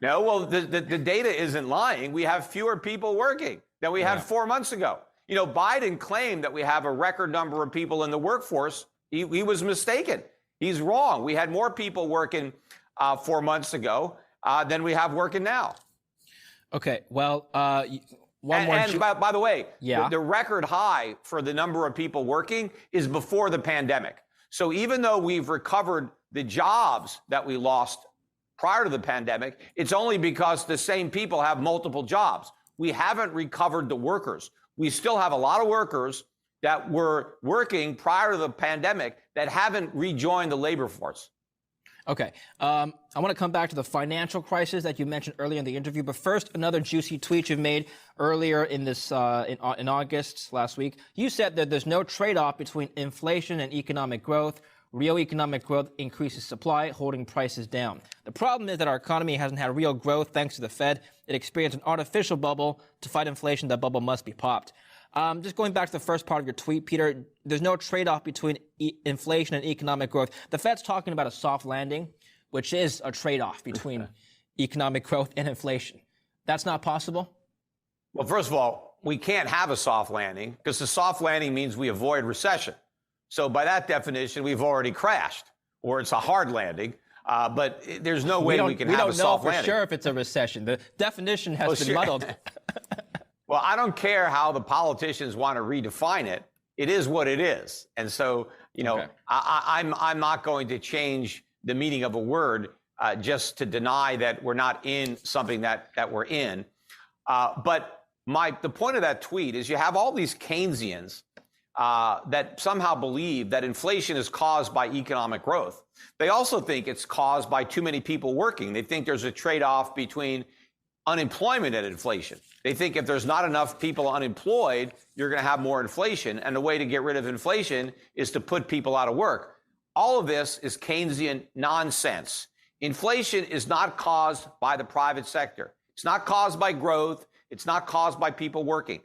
No, well, the data isn't lying. We have fewer people working than we had 4 months ago. You know, Biden claimed that we have a record number of people in the workforce. He was mistaken. He's wrong. We had more people working 4 months ago than we have working now. Okay, well, by the way, the record high for the number of people working is before the pandemic. So even though we've recovered the jobs that we lost prior to the pandemic, it's only because the same people have multiple jobs. We haven't recovered the workers. We still have a lot of workers that were working prior to the pandemic that haven't rejoined the labor force. Okay. I want to come back to the financial crisis that you mentioned earlier in the interview. But first, another juicy tweet you made earlier in this in August last week. You said that there's no trade-off between inflation and economic growth. Real economic growth increases supply, holding prices down. The problem is that our economy hasn't had real growth thanks to the Fed. It experienced an artificial bubble. To fight inflation, that bubble must be popped. Just going back to the first part of your tweet, Peter, there's no trade-off between inflation and economic growth. The Fed's talking about a soft landing, which is a trade-off between economic growth and inflation. That's not possible? Well, first of all, we can't have a soft landing because the soft landing means we avoid recession. So by that definition, we've already crashed, or it's a hard landing. But there's no way we can have a soft landing. We don't know for sure if it's a recession. The definition has been muddled. Well, I don't care how the politicians want to redefine it. It is what it is. And so, you know, I'm not going to change the meaning of a word just to deny that we're not in something that we're in. But the point of that tweet is you have all these Keynesians that somehow believe that inflation is caused by economic growth. They also think it's caused by too many people working. They think there's a trade-off between unemployment and inflation. They think if there's not enough people unemployed, you're going to have more inflation. And the way to get rid of inflation is to put people out of work. All of this is Keynesian nonsense. Inflation is not caused by the private sector. It's not caused by growth. It's not caused by people working.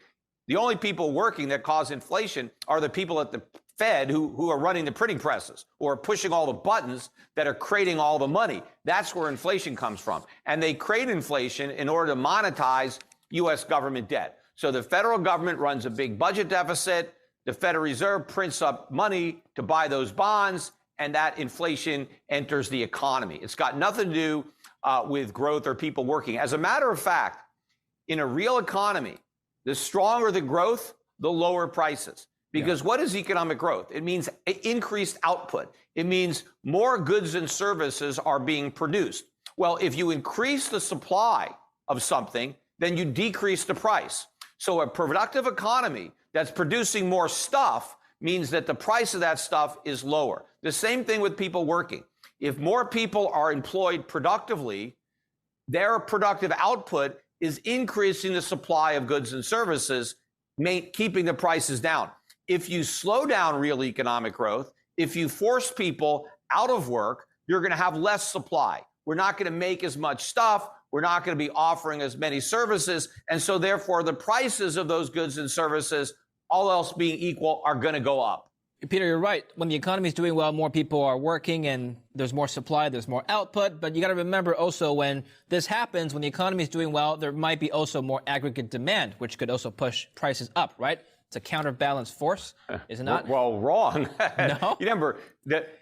The only people working that cause inflation are the people at the Fed who are running the printing presses or pushing all the buttons that are creating all the money. That's where inflation comes from. And they create inflation in order to monetize U.S. government debt. So the federal government runs a big budget deficit. The Federal Reserve prints up money to buy those bonds, and that inflation enters the economy. It's got nothing to do with growth or people working. As a matter of fact, in a real economy, the stronger the growth, the lower prices. Because what is economic growth? It means increased output. It means more goods and services are being produced. Well, if you increase the supply of something, then you decrease the price. So a productive economy that's producing more stuff means that the price of that stuff is lower. The same thing with people working. If more people are employed productively, their productive output is increasing the supply of goods and services, keeping the prices down. If you slow down real economic growth, if you force people out of work, you're going to have less supply. We're not going to make as much stuff. We're not going to be offering as many services. And so therefore, the prices of those goods and services, all else being equal, are going to go up. Peter, you're right. When the economy is doing well, more people are working and there's more supply, there's more output. But you got to remember also when this happens, when the economy is doing well, there might be also more aggregate demand, which could also push prices up, right? It's a counterbalance force, is it not? Well, wrong. No? You remember that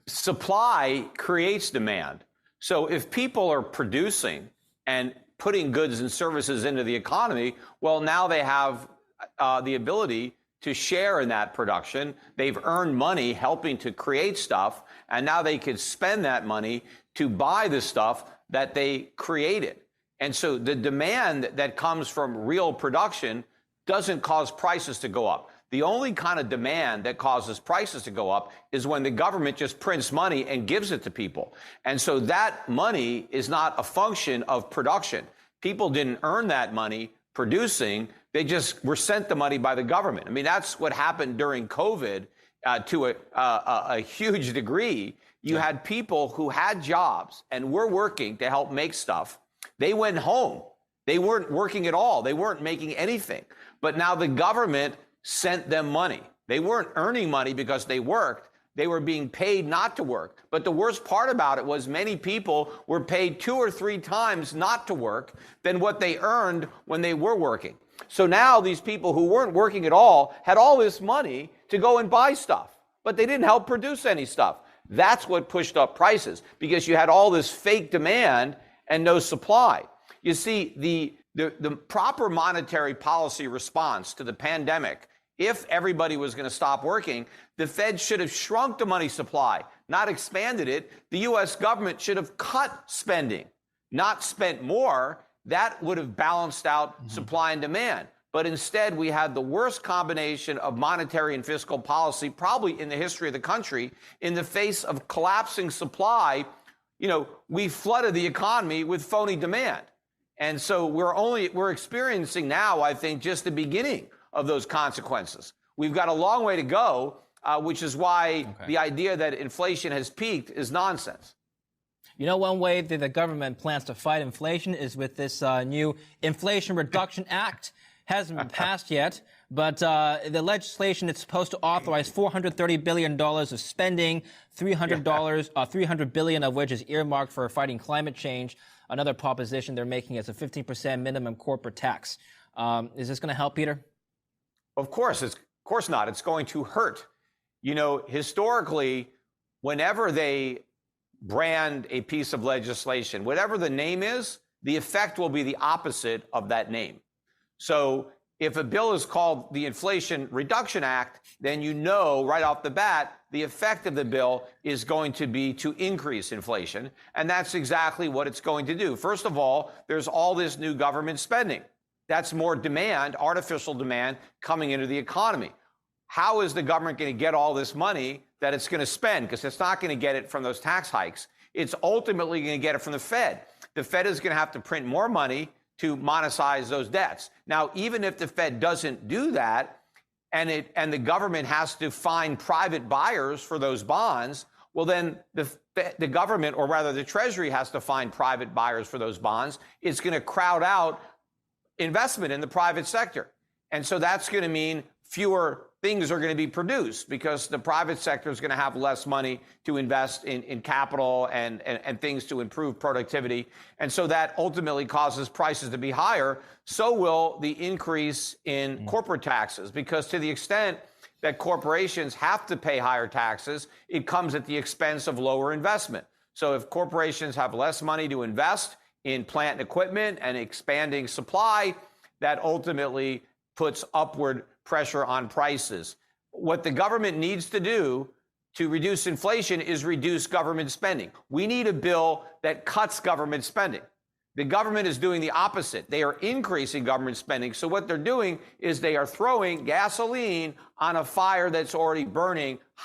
supply creates demand. So if people are producing and putting goods and services into the economy, well, now they have the ability to share in that production. They've earned money helping to create stuff, and now they could spend that money to buy the stuff that they created. And so the demand that comes from real production doesn't cause prices to go up. The only kind of demand that causes prices to go up is when the government just prints money and gives it to people. And so that money is not a function of production. People didn't earn that money producing. They just were sent the money by the government. I mean, that's what happened during COVID to a huge degree. You had people who had jobs and were working to help make stuff. They went home. They weren't working at all. They weren't making anything. But now the government sent them money. They weren't earning money because they worked. They were being paid not to work. But the worst part about it was many people were paid 2 or 3 times not to work than what they earned when they were working. So now these people who weren't working at all had all this money to go and buy stuff, but they didn't help produce any stuff. That's what pushed up prices, because you had all this fake demand and no supply. You see, the proper monetary policy response to the pandemic, if everybody was going to stop working, the Fed should have shrunk the money supply, not expanded it. The U.S. government should have cut spending, not spent more. That would have balanced out supply and demand. But instead, we had the worst combination of monetary and fiscal policy probably in the history of the country. In the face of collapsing supply, we flooded the economy with phony demand. And so we're experiencing now, I think, just the beginning of those consequences. We've got a long way to go, which is why the idea that inflation has peaked is nonsense. One way that the government plans to fight inflation is with this new Inflation Reduction Act. Hasn't been passed yet, but the legislation is supposed to authorize $430 billion of spending, $300 billion of which is earmarked for fighting climate change. Another proposition they're making is a 15% minimum corporate tax. Is this going to help, Peter? Of course not. It's going to hurt. Historically, whenever they brand a piece of legislation, whatever the name is, the effect will be the opposite of that name. So if a bill is called the Inflation Reduction Act, then right off the bat, the effect of the bill is going to be to increase inflation. And that's exactly what it's going to do. First of all, there's all this new government spending. That's more demand, artificial demand, coming into the economy. How is the government going to get all this money that it's going to spend? Because it's not going to get it from those tax hikes. It's ultimately going to get it from the Fed. The Fed is going to have to print more money to monetize those debts. Now, even if the Fed doesn't do that, and the government has to find private buyers for those bonds, well, then the government, or rather the Treasury, has to find private buyers for those bonds. It's going to crowd out investment in the private sector. And so that's going to mean fewer things are going to be produced, because the private sector is going to have less money to invest in capital and things to improve productivity. And so that ultimately causes prices to be higher. So will the increase in corporate taxes, because to the extent that corporations have to pay higher taxes, it comes at the expense of lower investment. So if corporations have less money to invest in plant and equipment and expanding supply, that ultimately puts upward pressure on prices. What the government needs to do to reduce inflation is reduce government spending. We need a bill that cuts government spending. The government is doing the opposite. They are increasing government spending. So what they're doing is they are throwing gasoline on a fire that's already burning hot.